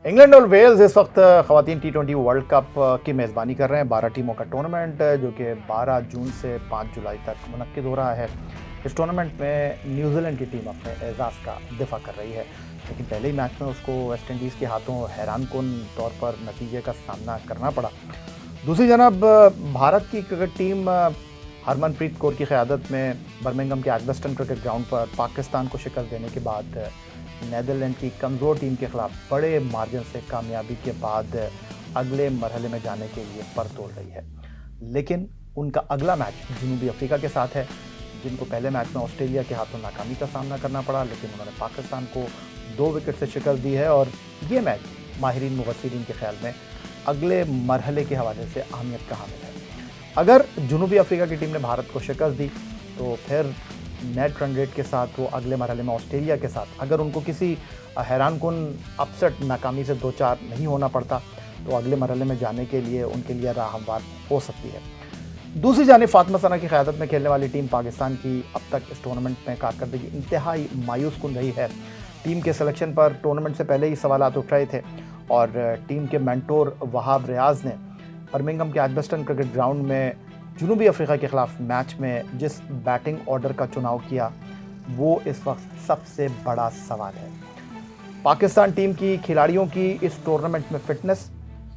England और Wales इस वक्त ख़वातीन T20 वर्ल्ड कप की मेज़बानी कर रहे हैं। 12 टीमों का टूर्नामेंट जो कि 12 जून से 5 जुलाई तक मुनक्किद हो रहा है। इस टूर्नामेंट में न्यूजीलैंड की टीम अपने एजाज़ का दिफा कर रही है, लेकिन पहले ही मैच में उसको वेस्ट इंडीज़ के हाथों हैरानकुन तौर पर नतीजे का सामना करना पड़ा। दूसरी जानब भारत की क्रिकेट टीम हरमनप्रीत कौर की क़यादत में बर्मिंघम के एडग्स्टन क्रिकेट ग्राउंड पर पाकिस्तान को शिकस्त देने के बाद नीदरलैंड की कमज़ोर टीम के ख़िलाफ़ बड़े मार्जिन से कामयाबी के बाद अगले मरहले में जाने के लिए पर तोड़ रही है। लेकिन उनका अगला मैच जनूबी अफ्रीका के साथ है, जिनको पहले मैच में ऑस्ट्रेलिया के हाथों नाकामी का सामना करना पड़ा, लेकिन उन्होंने पाकिस्तान को 2 विकेट से शिकस्त दी है। और ये मैच माहिरीन मुबस्सिरीन के ख्याल में अगले मरहले के हवाले से अहमियत का हामिल है। अगर जनूबी अफ्रीका की टीम ने भारत को शिकस्त दी तो फिर नेट रन रेट के साथ वो अगले मरहले में ऑस्ट्रेलिया के साथ, अगर उनको किसी हैरानकुन अपसेट नाकामी से 2-4 नहीं होना पड़ता, तो अगले मरहले में जाने के लिए उनके लिए राह हमवार हो सकती है। दूसरी जानिब फातिमा सना की क़यादत में खेलने वाली टीम पाकिस्तान की अब तक इस टूर्नामेंट में कारकर्दगी इंतहाई मायूस कुन रही है। टीम के सिलेक्शन पर टूर्नामेंट से पहले ही सवालात उठ रहे थे और टीम के मेंटोर वहाब रियाज ने बर्मिंघम के एडग्स्टन क्रिकेट ग्राउंड में जनूबी अफ्रीका के ख़िलाफ़ मैच में जिस बैटिंग ऑर्डर का चुनाव किया, वो इस वक्त सबसे बड़ा सवाल है। पाकिस्तान टीम की खिलाड़ियों की इस टूर्नामेंट में फिटनेस,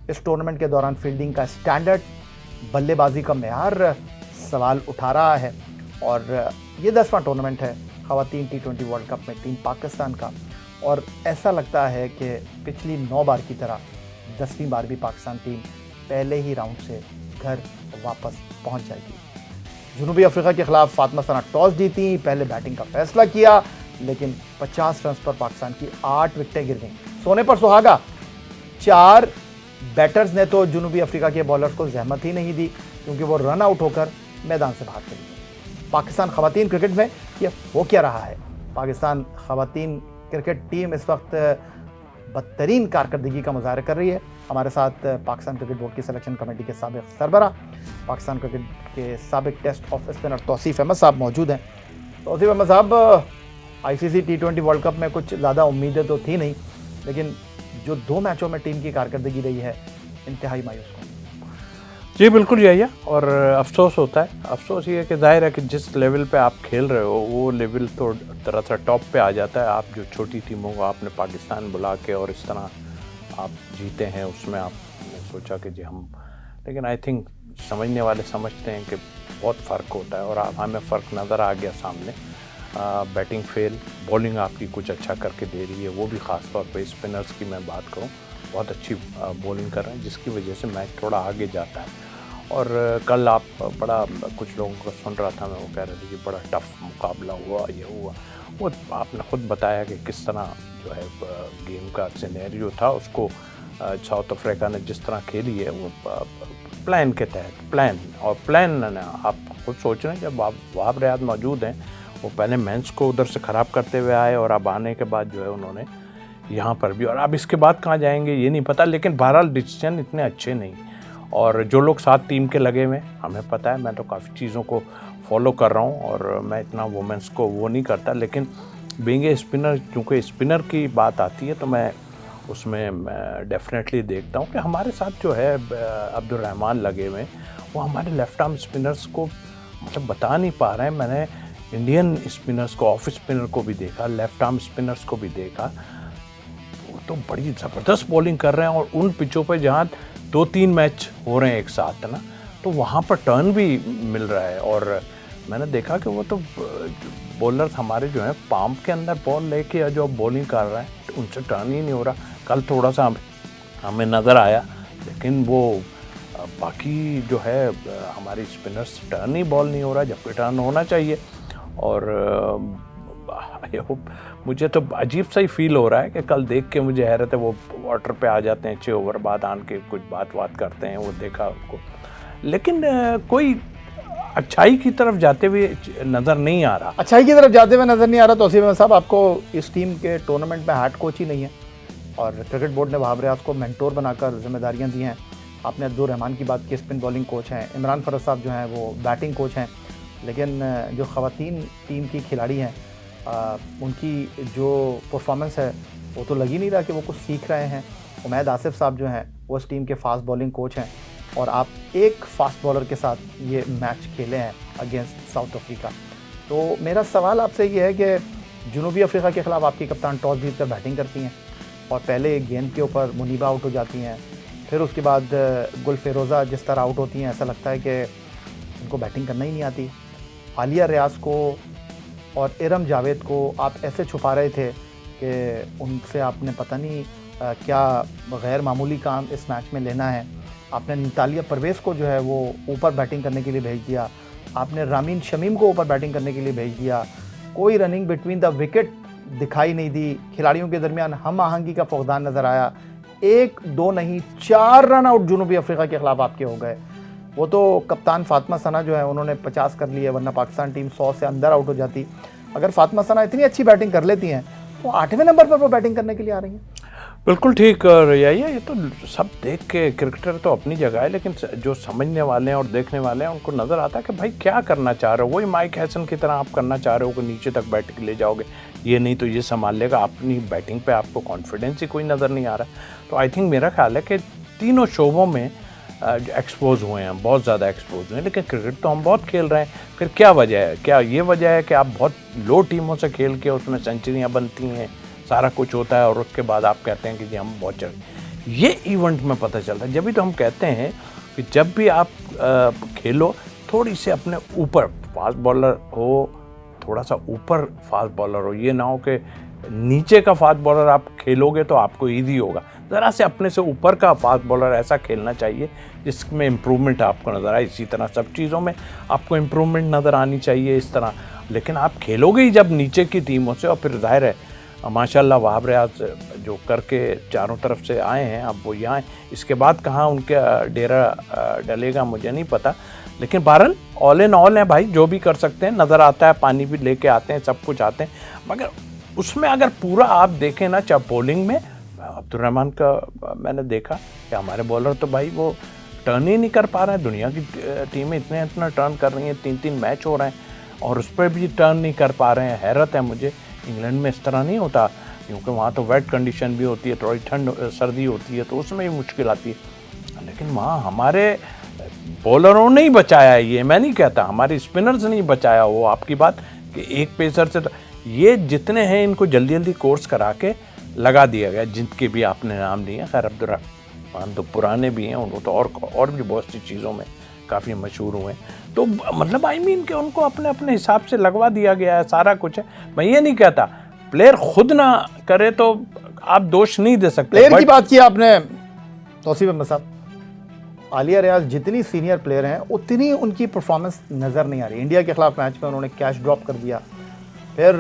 इस टूर्नामेंट के दौरान फील्डिंग का स्टैंडर्ड, बल्लेबाजी का मेयार सवाल उठा रहा है। और ये 10वां टूर्नामेंट है ख़वातीन T20 वर्ल्ड कप में टीम पाकिस्तान का, और ऐसा लगता है कि पिछली 9 बार की तरह 10वीं बार भी पाकिस्तान टीम पहले ही राउंड से घर वापस पहुंच जाएगी। जनूबी अफ्रीका के खिलाफ फातिमा सना टॉस जीती, पहले बैटिंग का फैसला किया, लेकिन 50 रन पर पाकिस्तान की 8 विकेटें गिर गईं। सोने पर सुहागा। 4 बैटर्स ने तो जनूबी अफ्रीका के बॉलर्स को जहमत ही नहीं दी, क्योंकि वो रन आउट होकर मैदान से बाहर चली गई। पाकिस्तान ख़वातीन क्रिकेट में ये हो क्या रहा है? पाकिस्तान ख़वातीन क्रिकेट टीम इस वक्त बदतरीन कारकर्दगी का मुजाहरा कर रही है। हमारे साथ पाकिस्तान क्रिकेट बोर्ड की सिलेक्शन कमेटी के साबिक सरबराह, पाकिस्तान क्रिकेट के साबिक test off spinner Tauseef Ahmed साहब मौजूद हैं। तौसीफ अहमद साहब, ICC T20 वर्ल्ड कप में कुछ ज़्यादा उम्मीदें तो थी नहीं, लेकिन जो 2 मैचों में टीम की कारकर्दगी रही है, इंतहाई मायूस कौन? जी बिल्कुल यही है, और अफसोस होता है। अफसोस ये है कि जाहिर है कि जिस लेवल पे आप खेल रहे हो वो लेवल तो दरअसल टॉप पे आ जाता है। आप जो छोटी टीमों को आपने पाकिस्तान बुला के और इस तरह आप जीते हैं, उसमें आपने सोचा कि जी हम, लेकिन आई थिंक समझने वाले समझते हैं कि बहुत फ़र्क होता है, और आप हमें फ़र्क नज़र आ गया सामने। बैटिंग फेल, बॉलिंग आपकी कुछ अच्छा करके दे रही है, वो भी ख़ास तौर पे स्पिनर्स की मैं बात करूं, बहुत अच्छी बॉलिंग कर रहे हैं, जिसकी वजह से मैच थोड़ा आगे जाता है। और कल आप बड़ा कुछ लोगों को सुन रहा था मैं, वो कह रहे थे कि बड़ा टफ मुकाबला हुआ, ये हुआ, वो आपने ख़ुद बताया कि किस तरह जो है गेम का सिनेरियो था, उसको साउथ अफ्रीका ने जिस तरह खेली है वो प्लान के तहत, प्लान आप खुद सोच रहे हैं। जब आप वहाब रियाज मौजूद हैं, वो पहले मेंस को उधर से ख़राब करते हुए आए, और अब आने के बाद जो है उन्होंने यहाँ पर भी, और अब इसके बाद कहाँ जाएंगे ये नहीं पता, लेकिन बहरहाल डिसीजन इतने अच्छे नहीं। और जो लोग साथ टीम के लगे हुए, हमें पता है, मैं तो काफ़ी चीज़ों को फॉलो कर रहा हूँ, और मैं इतना वुमेंस को वो नहीं करता, लेकिन बीइंग ए स्पिनर, क्योंकि स्पिनर की बात आती है तो मैं उसमें डेफिनेटली देखता हूँ कि हमारे साथ जो है अब्दुल रहमान लगे हुए, वो हमारे लेफ्ट आर्म स्पिनर्स को मतलब बता नहीं पा रहे हैं। मैंने इंडियन स्पिनर्स को, ऑफ स्पिनर को भी देखा, लेफ्ट आर्म स्पिनर्स को भी देखा, वो तो बड़ी ज़बरदस्त बॉलिंग कर रहे हैं। और उन पिचों पे जहाँ 2-3 मैच हो रहे हैं एक साथ ना, तो वहाँ पर टर्न भी मिल रहा है। और मैंने देखा कि वो तो बॉलर्स हमारे जो हैं पाम के अंदर बॉल लेके जो बॉलिंग कर रहे हैं, तो उनसे टर्न ही नहीं हो रहा। कल थोड़ा सा हमें नज़र आया, लेकिन वो बाकी जो है हमारी स्पिनर्स टर्न ही बॉल नहीं हो रहा, जबकि टर्न होना चाहिए। और मुझे तो अजीब सा ही फील हो रहा है कि कल देख के मुझे हैरत है, वो वाटर पे आ जाते हैं 6 ओवर बाद, आन के कुछ बात करते हैं, वो देखा उनको, लेकिन कोई अच्छाई की तरफ जाते हुए नज़र नहीं आ रहा। अच्छाई की तरफ जाते हुए नज़र नहीं आ रहा। तौसीफ अहमद साहब, आपको इस टीम के टूर्नामेंट में हेड कोच ही नहीं है, और क्रिकेट बोर्ड ने वहाब रियाज को मेंटोर बनाकर जिम्मेदारियां दी हैं। आपने अब्दुल रहमान की बात की, स्पिन बॉलिंग कोच हैं, इमरान फरज साहब जो हैं वो बैटिंग कोच हैं, लेकिन जो ख़वातीन टीम की खिलाड़ी हैं उनकी जो परफॉर्मेंस है वो तो लग ही नहीं रहा कि वो कुछ सीख रहे हैं। उमैद आसिफ साहब जो हैं वो इस टीम के फास्ट बॉलिंग कोच हैं और आप एक फास्ट बॉलर के साथ ये मैच खेले हैं अगेंस्ट साउथ अफ्रीका। तो मेरा सवाल आपसे ये है कि जनूबी अफ्रीका के ख़िलाफ़ आपकी कप्तान टॉस जीत कर बैटिंग करती हैं और पहले एक गेंद के ऊपर मुनीबा आउट हो जाती हैं, फिर उसके बाद गुल फेरोज़ा जिस तरह आउट होती हैं ऐसा लगता है कि उनको बैटिंग करना ही नहीं आती। आलिया रियाज को और इरम जावेद को आप ऐसे छुपा रहे थे कि उनसे आपने पता नहीं क्या गैर मामूली काम इस मैच में लेना है। आपने नतालिया परवेज़ को जो है वो ऊपर बैटिंग करने के लिए भेज दिया, आपने रामीन शमीम को ऊपर बैटिंग करने के लिए भेज दिया, कोई रनिंग बिटवीन द विकेट दिखाई नहीं दी, खिलाड़ियों के दरमियान हम आहंगी का फुकदान नज़र आया। 1, 2 नहीं 4 रन आउट जनूबी अफ्रीका के ख़िलाफ़ आपके हो गए। वो तो कप्तान फातिमा सना जो है उन्होंने 50 कर लिए, वरना पाकिस्तान टीम 100 से अंदर आउट हो जाती। अगर फातिमा सना इतनी अच्छी बैटिंग कर लेती हैं तो 8वें नंबर पर वो बैटिंग करने के लिए आ रही हैं। बिल्कुल ठीक रैया, ये तो सब देख के क्रिकेटर तो अपनी जगह है, लेकिन जो समझने वाले हैं और देखने वाले हैं उनको नज़र आता है कि भाई क्या करना चाह रहे हो। वही माइक हैसन की तरह आप करना चाह रहे हो कि नीचे तक बैटिंग ले जाओगे, ये नहीं तो ये संभाल लेगा। अपनी बैटिंग पे आपको कॉन्फिडेंस ही कोई नज़र नहीं आ रहा। तो आई थिंक मेरा ख्याल है कि तीनों शोबों में एक्सपोज हुए हैं, बहुत ज़्यादा एक्सपोज हुए हैं, लेकिन क्रिकेट तो हम बहुत खेल रहे हैं। फिर क्या वजह है? क्या ये वजह है कि आप बहुत लो टीमों से खेल के उसमें सेंचुरियाँ बनती हैं, सारा कुछ होता है और उसके बाद आप कहते हैं कि जी हम बहुत चल, ये इवेंट में पता चलता है। जब भी तो हम कहते हैं कि जब भी आप खेलो थोड़ी से अपने ऊपर फास्ट बॉलर हो, थोड़ा सा ऊपर फास्ट बॉलर हो, ये ना हो कि नीचे का फास्ट बॉलर आप खेलोगे तो आपको ईजी होगा। ज़रा से अपने से ऊपर का फास्ट बॉलर ऐसा खेलना चाहिए जिसमें इम्प्रूवमेंट आपको नज़र आए। इसी तरह सब चीज़ों में आपको इम्प्रूवमेंट नज़र आनी चाहिए इस तरह। लेकिन आप खेलोगे ही जब नीचे की टीमों से, और फिर जाहिर है माशाल्लाह वहाब रियाज जो करके चारों तरफ से आए हैं, अब वो यहाँ, इसके बाद कहाँ उनका डेरा डलेगा मुझे नहीं पता। लेकिन बहरहाल ऑल इन ऑल है भाई, जो भी कर सकते हैं नज़र आता है, पानी भी लेके आते हैं, सब कुछ आते हैं। मगर उसमें अगर पूरा आप देखें ना, चाहे बॉलिंग में अब्दुल रहमान का मैंने देखा कि हमारे बॉलर तो भाई वो टर्न ही नहीं कर पा रहे हैं। दुनिया की टीमें इतना टर्न कर रही हैं, 3-3 मैच हो रहे हैं और उस पर भी टर्न नहीं कर पा रहे हैं। हैरत है मुझे, इंग्लैंड में इस तरह नहीं होता, क्योंकि वहाँ तो वेट कंडीशन भी होती है, थोड़ी ठंड सर्दी होती है, तो उसमें भी मुश्किल आती है। लेकिन वहाँ हमारे बॉलरों ने ही बचाया है, ये मैं नहीं कहता हमारे स्पिनर्स ने ही बचाया। वो आपकी बात कि एक पेसर से तो ये जितने हैं इनको जल्दी जल्दी कोर्स करा के लगा दिया गया, जिनके भी आपने नाम लिए। खैर अब्दुल रहमान तो पुराने भी हैं, उनको तो और भी बहुत सी चीज़ों में काफ़ी मशहूर हुए हैं। तो मतलब आई मीन कि उनको अपने अपने हिसाब से लगवा दिया गया है, सारा कुछ है। मैं ये नहीं कहता प्लेयर खुद ना करे तो आप दोष नहीं दे सकते। प्लेयर की बात की आपने तौसीफ अहमद साहब, आलिया रियाज जितनी सीनियर प्लेयर हैं उतनी उनकी परफॉर्मेंस नज़र नहीं आ रही। इंडिया के ख़िलाफ़ मैच में उन्होंने कैच ड्रॉप कर दिया, फिर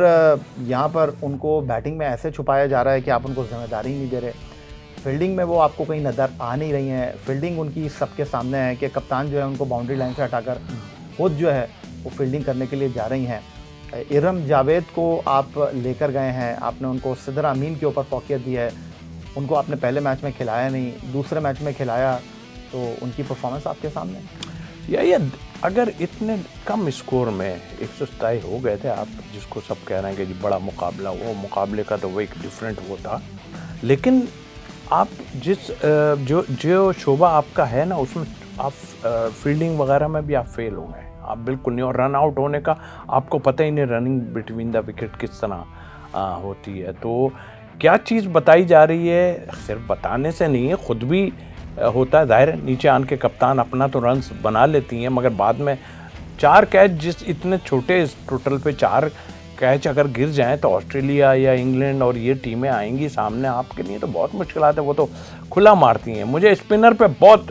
यहाँ पर उनको बैटिंग में ऐसे छुपाया जा रहा है कि आप उनको जिम्मेदारी नहीं दे रहे। फील्डिंग में वो आपको कहीं नज़र आ नहीं रही हैं। फील्डिंग उनकी सबके सामने है कि कप्तान जो है उनको बाउंड्री लाइन से हटाकर खुद जो है वो फील्डिंग करने के लिए जा रही हैं। इरम जावेद को आप लेकर गए हैं, आपने उनको सिदर अमीन के ऊपर फोकियत दी है, उनको आपने पहले मैच में खिलाया नहीं, दूसरे मैच में खिलाया, तो उनकी परफॉर्मेंस आपके सामने। या अगर इतने कम स्कोर में 127 हो गए थे, आप जिसको सब कह रहे हैं कि जी बड़ा मुकाबला, वो मुकाबले का तो वो एक डिफरेंट वो था। लेकिन आप जिस जो शोबा आपका है ना, उसमें आप फील्डिंग वगैरह में भी आप फेल हो गए, आप बिल्कुल नहीं। और रन आउट होने का आपको पता ही नहीं, रनिंग बिटवीन द विकेट किस तरह होती है। तो क्या चीज़ बताई जा रही है, सिर्फ बताने से नहीं है, ख़ुद भी होता है। जाहिर है नीचे आन के कप्तान अपना तो रन्स बना लेती हैं, मगर बाद में 4 कैच, जिस इतने छोटे टोटल पे 4 कैच अगर गिर जाएं तो ऑस्ट्रेलिया या इंग्लैंड और ये टीमें आएंगी सामने, आपके लिए तो बहुत मुश्किल है। वो तो खुला मारती हैं। मुझे स्पिनर पे बहुत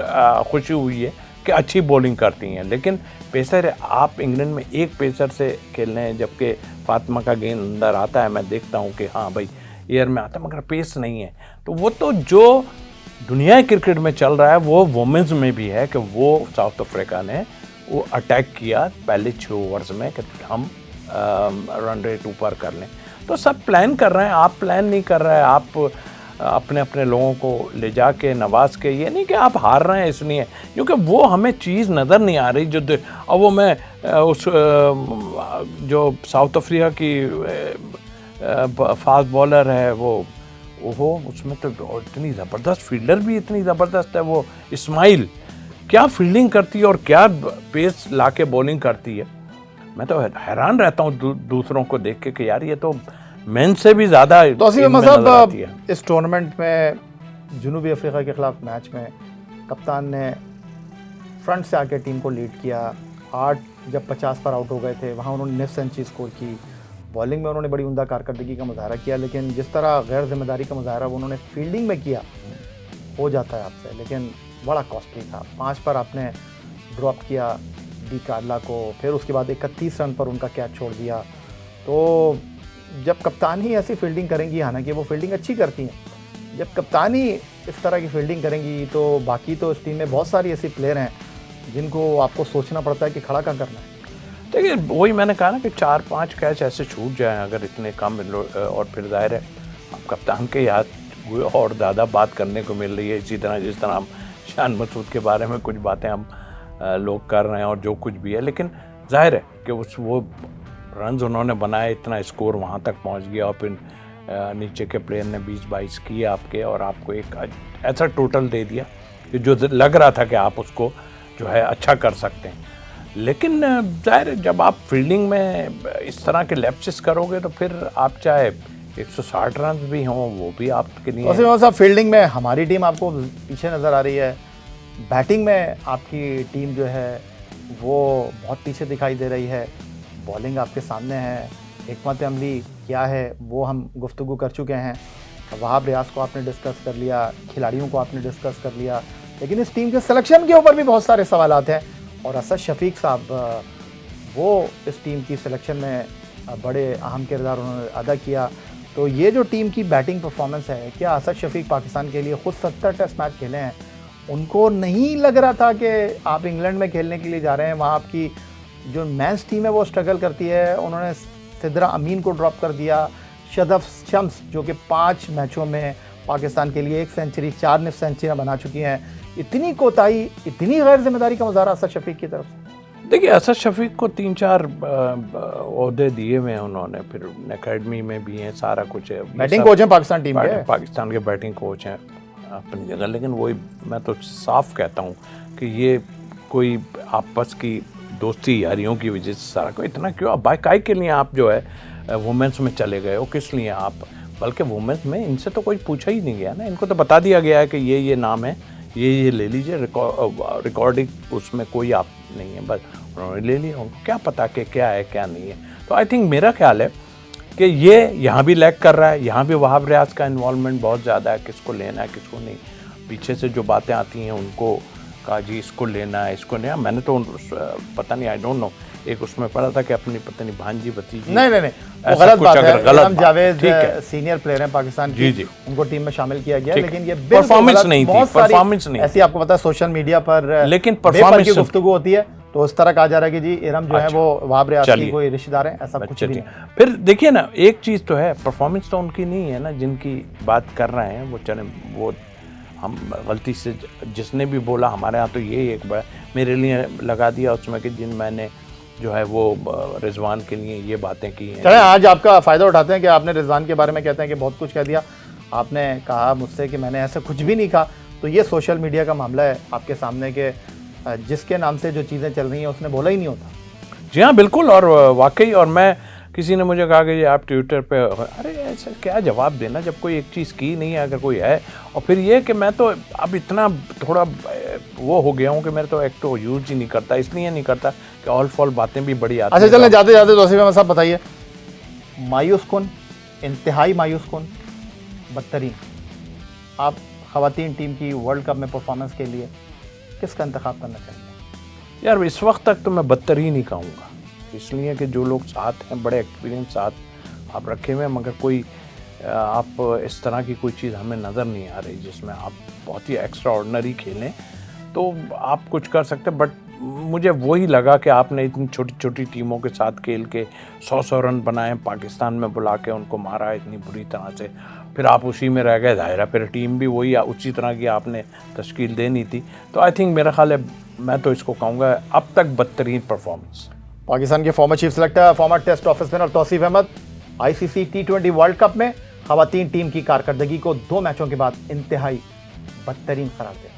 खुशी हुई है कि अच्छी बॉलिंग करती हैं, लेकिन पेसर, आप इंग्लैंड में एक पेसर से खेल रहे हैं, जबकि फातिमा का गेंद अंदर आता है, मैं देखता हूँ कि हाँ भाई एयर में आता है, मगर पेस नहीं है। तो वो तो जो दुनिया क्रिकेट में चल रहा है वो वुमेन्स में भी है कि वो साउथ अफ्रीका ने वो अटैक किया पहले 6 ओवर्स में कि हम रन रेट ऊपर कर लें। तो सब प्लान कर रहे हैं, आप प्लान नहीं कर रहे हैं। आप अपने अपने लोगों को ले जाके नवाज के, ये नहीं कि आप हार रहे हैं इसलिए, क्योंकि वो हमें चीज़ नज़र नहीं आ रही जो अब वो मैं उस जो साउथ अफ्रीका की फास्ट बॉलर है, वो ओहो, उसमें तो इतनी ज़बरदस्त फील्डर भी इतनी ज़बरदस्त है वो इस्माइल, क्या फील्डिंग करती है और क्या पेस लाके बॉलिंग करती है। मैं तो हैरान रहता हूँ दूसरों को देख के कि यार ये तो मेन से भी ज़्यादा तौसीफ अहमद साहब, इस टूर्नामेंट में जनूबी अफ्रीका के खिलाफ मैच में कप्तान ने फ्रंट से आके टीम को लीड किया। 8 जब 50 पर आउट हो गए थे वहाँ उन्होंने निफ सेंचुरी स्कोर की। बॉलिंग में उन्होंने बड़ी उम्दा कारकर्दगी का मुजाहरा किया, लेकिन जिस तरह गैर जिम्मेदारी का मुजाहरा वो उन्होंने फील्डिंग में किया हो जाता है आपसे, लेकिन बड़ा कॉस्टली था। 5 पर आपने ड्रॉप किया डी कार्ला को, फिर उसके बाद 31 रन पर उनका कैच छोड़ दिया। तो जब कप्तान ही ऐसी फील्डिंग करेंगी, हालांकि वो फील्डिंग अच्छी करती हैं, जब कप्तान ही इस तरह की फील्डिंग करेंगी तो बाकी तो इस टीम में बहुत सारी ऐसी प्लेयर हैं जिनको आपको सोचना पड़ता है कि खड़ा क्या करना है। देखिए वही मैंने कहा ना कि 4-5 कैच ऐसे छूट जाएं अगर इतने कम, और फिर जाहिर है अब कप्तान के याद हुए और ज़्यादा बात करने को मिल रही है, इसी तरह जिस तरह हम शान मसूद के बारे में कुछ बातें हम लोग कर रहे हैं और जो कुछ भी है, लेकिन जाहिर है कि वो रन उन्होंने बनाए, इतना स्कोर वहाँ तक पहुँच गया और फिर नीचे के प्लेयर ने 20-22 किए आपके और आपको एक ऐसा टोटल दे दिया कि जो लग रहा था कि आप उसको जो है अच्छा कर सकते हैं। लेकिन जाहिर जब आप फील्डिंग में इस तरह के लैप्सेस करोगे तो फिर आप चाहे 160 रन भी हों वो भी आपके लिए साहब। फील्डिंग में हमारी टीम आपको पीछे नज़र आ रही है, बैटिंग में आपकी टीम जो है वो बहुत पीछे दिखाई दे रही है, बॉलिंग आपके सामने है। हिकमत अमली क्या है वो हम गुफ्तगू कर चुके हैं, वहाब रियाज को आपने डिस्कस कर लिया, खिलाड़ियों को आपने डिस्कस कर लिया, लेकिन इस टीम के सिलेक्शन के ऊपर भी बहुत सारे सवालात हैं। और असद शफीक साहब वो इस टीम की सिलेक्शन में बड़े अहम किरदार उन्होंने अदा किया। तो ये जो टीम की बैटिंग परफॉर्मेंस है, क्या असद शफीक पाकिस्तान के लिए खुद 70 टेस्ट मैच खेले हैं, उनको नहीं लग रहा था कि आप इंग्लैंड में खेलने के लिए जा रहे हैं, वहाँ आपकी जो मैंस टीम है वो स्ट्रगल करती है। उन्होंने सिद्रा अमीन को ड्रॉप कर दिया, शदफ शम्स जो कि 5 मैचों में पाकिस्तान के लिए 1 सेंचुरी 4 निफ सेंचुरियाँ बना चुकी हैं। इतनी कोताही, इतनी गैर जिम्मेदारी का मुजाहरा असद शफीक की तरफ से। देखिए असद शफीक को 3-4 ओहदे दिए हुए हैं उन्होंने, फिर एकेडमी में भी हैं, सारा कुछ है, बैटिंग कोच हैं पाकिस्तान टीम के, पाकिस्तान के बैटिंग कोच हैं अपनी जगह। लेकिन वही मैं तो साफ कहता हूँ कि ये कोई आपस की दोस्ती यारियों की वजह से सारा को इतना क्यों अब बाकाई के लिए आप जो है वुमेंस में चले गए हो, किस लिए आप, बल्कि वुमेंस में इनसे तो कोई पूछा ही नहीं गया ना, इनको तो बता दिया गया है कि ये नाम है, ये ले लीजिए, रिकॉर्डिंग उसमें कोई आप नहीं है, बस उन्होंने ले लिया, उनको क्या पता कि क्या है क्या नहीं है। तो आई थिंक मेरा ख्याल है कि ये यहाँ भी लैग कर रहा है, यहाँ भी वहाब रियाज का इन्वॉल्वमेंट बहुत ज़्यादा है, किसको लेना है किसको नहीं, पीछे से जो बातें आती हैं उनको कहा जी इसको लेना है इसको नहीं। मैंने तो पता नहीं, आई डोंट नो, एक उसमें पढ़ा था कि अपनी पत्नी भांजी भतीजी, नहीं गलत बात है। इरम जावेद सीनियर प्लेयर हैं पाकिस्तान की, जी उनको टीम में शामिल किया गया, लेकिन ये परफॉर्मेंस नहीं थी, परफॉर्मेंस नहीं ऐसी आपको पता है सोशल मीडिया पर, लेकिन परफॉर्मेंस की गुफ्तगू होती है तो उस तरह कहा जा रहा है कि जी इरम जो है वो वहाब रियाज की कोई रिश्तेदार है, ऐसा कुछ भी नहीं। फिर देखिए ना, एक चीज़ तो है, परफॉर्मेंस तो उनकी नहीं है ना, जिनकी बात कर रहे हैं वो चले, वो हम गलती से जिसने भी बोला हमारे यहाँ तो ये एक बड़ा मेरे लिए लगा दिया उसमें कि जिन मैंने जो है वो रिजवान के लिए ये बातें की हैं। चलें आज आपका फ़ायदा उठाते हैं कि आपने रिजवान के बारे में कहते हैं कि बहुत कुछ कह दिया, आपने कहा मुझसे कि मैंने ऐसा कुछ भी नहीं कहा, तो ये सोशल मीडिया का मामला है आपके सामने के जिसके नाम से जो चीज़ें चल रही हैं उसने बोला ही नहीं होता। जी हाँ बिल्कुल, और वाकई, और मैं किसी ने मुझे कहा कि आप ट्विटर पे, अरे ऐसा क्या जवाब देना जब कोई एक चीज़ की नहीं है, अगर कोई है। और फिर ये कि मैं तो अब इतना थोड़ा वो हो गया हूँ कि मेरे तो एक तो यूज़ ही नहीं करता, इसलिए नहीं करता कि ऑल फॉल बातें भी बड़ी आती हैं। अच्छा चलें, जाते जाते तौसीफ अहमद साहब बताइए, मायूस कौन, इंतहाई मायूस कौन, बदतरीन, आप ख़वातीन टीम की वर्ल्ड कप में परफॉर्मेंस के लिए किसका इंतखाब करना चाहेंगे? यार इस वक्त तक तो मैं बदतरीन ही कहूँगा, इसलिए कि जो लोग साथ हैं, बड़े एक्सपीरियंस साथ आप रखे हुए हैं, मगर कोई आप इस तरह की कोई चीज़ हमें नज़र नहीं आ रही जिसमें आप बहुत ही एक्स्ट्रा ऑर्डिनरी खेलें तो आप कुछ कर सकते। बट मुझे वही लगा कि आपने इतनी छोटी छोटी टीमों के साथ खेल के 100 रन बनाए, पाकिस्तान में बुला के उनको मारा इतनी बुरी तरह से, फिर आप उसी में रह गए, जाहिर है फिर टीम भी वही उसी तरह की आपने तश्कील देनी थी। तो आई थिंक मेरा ख्याल है, मैं तो इसको कहूँगा अब तक बदतरीन परफॉर्मेंस। पाकिस्तान के former chief selector, former test off spinner Tauseef Ahmed, ICC T20 world cup में खवातीन टीम की कारकर्दगी को 2 मैचों के बाद इंतहाई बदतरीन करार दिया।